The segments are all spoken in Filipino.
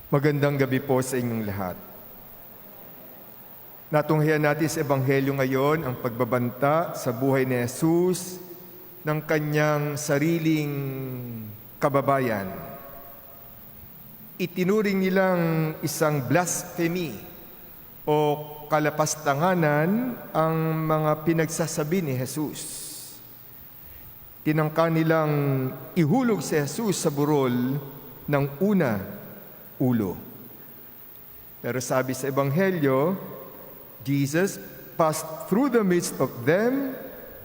Magandang gabi po sa inyong lahat. Natunghayan natin sa Ebanghelyo ngayon ang pagbabanta sa buhay ni Jesus ng kanyang sariling kababayan. Itinuring nilang isang blasphemy o kalapastanganan ang mga pinagsasabi ni Jesus. Tinangka nilang ihulog si Jesus sa burol ng ulo. Pero sabi sa Ebanghelyo, Jesus passed through the midst of them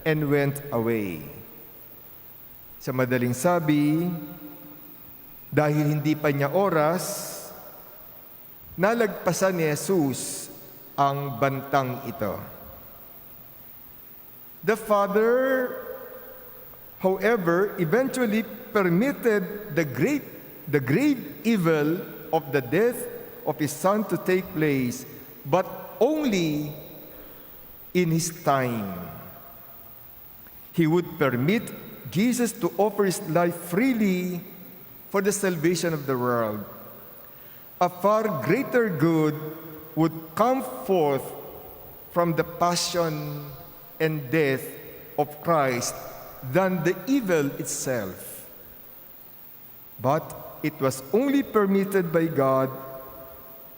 and went away. Sa madaling sabi, dahil hindi pa niya oras, nalagpasan ni Jesus ang bantang ito. The Father, however, eventually permitted the grave evil of the death of His Son to take place, but only in His time. He would permit Jesus to offer His life freely for the salvation of the world. A far greater good would come forth from the passion and death of Christ than the evil itself. But it was only permitted by God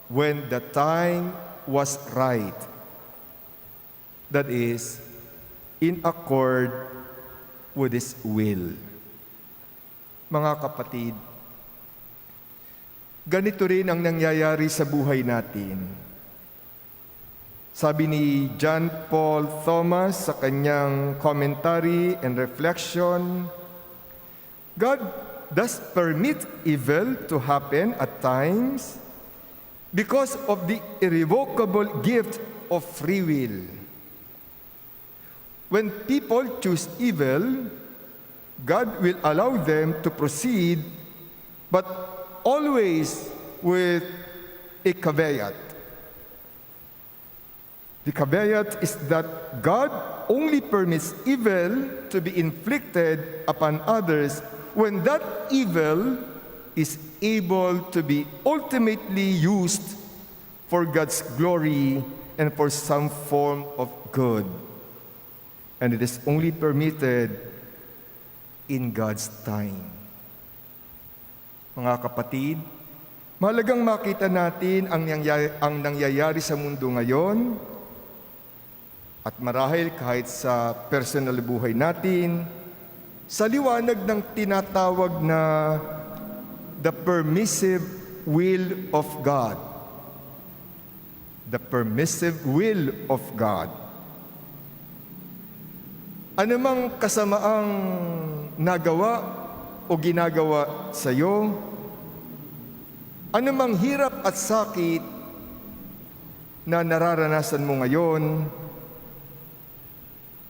when the time was right. That is, in accord with His will. Mga kapatid, ganito rin ang nangyayari sa buhay natin. Sabi ni John Paul Thomas sa kanyang commentary and reflection, God does permit evil to happen at times because of the irrevocable gift of free will. When people choose evil, God will allow them to proceed, but always with a caveat. The caveat is that God only permits evil to be inflicted upon others when that evil is able to be ultimately used for God's glory and for some form of good. And it is only permitted in God's time. Mga kapatid, mahalagang makita natin ang nangyayari sa mundo ngayon at marahil kahit sa personal buhay natin, sa liwanag ng tinatawag na the permissive will of God. The permissive will of God. Anumang kasamaang nagawa o ginagawa sa iyo, anumang hirap at sakit na nararanasan mo ngayon,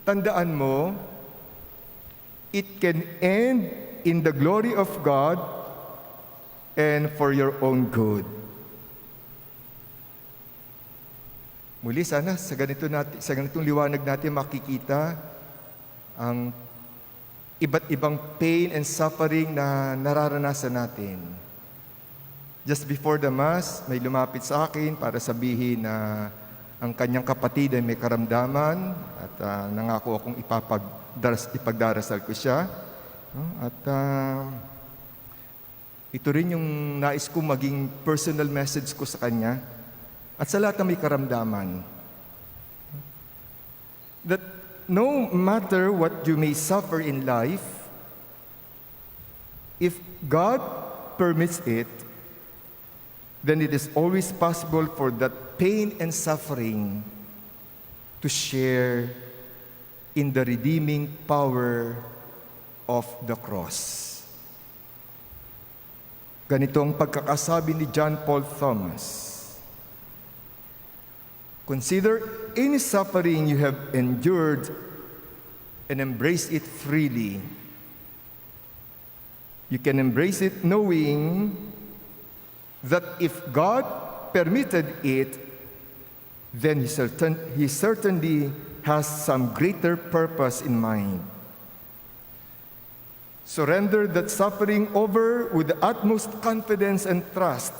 tandaan mo, it can end in the glory of God and for your own good. Muli sana sa ganitong liwanag natin makikita ang iba't ibang pain and suffering na nararanasan natin. Just before the Mass, may lumapit sa akin para sabihin na ang kanyang kapatid ay may karamdaman at nangako akong ipagdarasal ko siya. At ito rin yung nais kong maging personal message ko sa kanya at sa lahat ng may karamdaman. That no matter what you may suffer in life, if God permits it, then it is always possible for that pain and suffering to share in the redeeming power of the cross. Ganito ang pagkakasabi ni John Paul Thomas. Consider any suffering you have endured and embrace it freely. You can embrace it knowing that if God permitted it, then He certainly has some greater purpose in mind. Surrender that suffering over with the utmost confidence and trust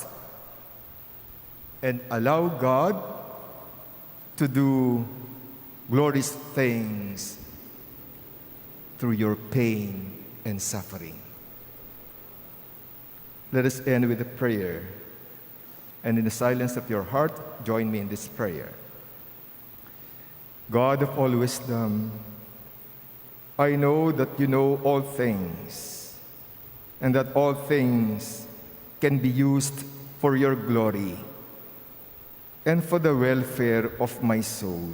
and allow God to do glorious things through your pain and suffering. Let us end with a prayer. And in the silence of your heart, join me in this prayer. God of all wisdom, I know that you know all things, and that all things can be used for your glory and for the welfare of my soul.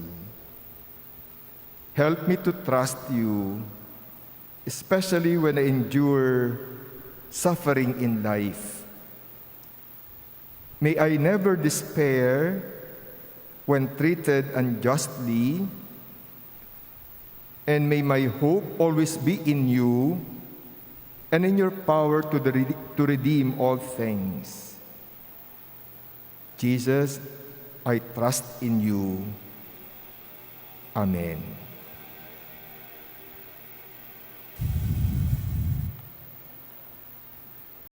Help me to trust you, especially when I endure suffering in life. May I never despair when treated unjustly, and may my hope always be in you and in your power to redeem all things. Jesus, I trust in you. Amen.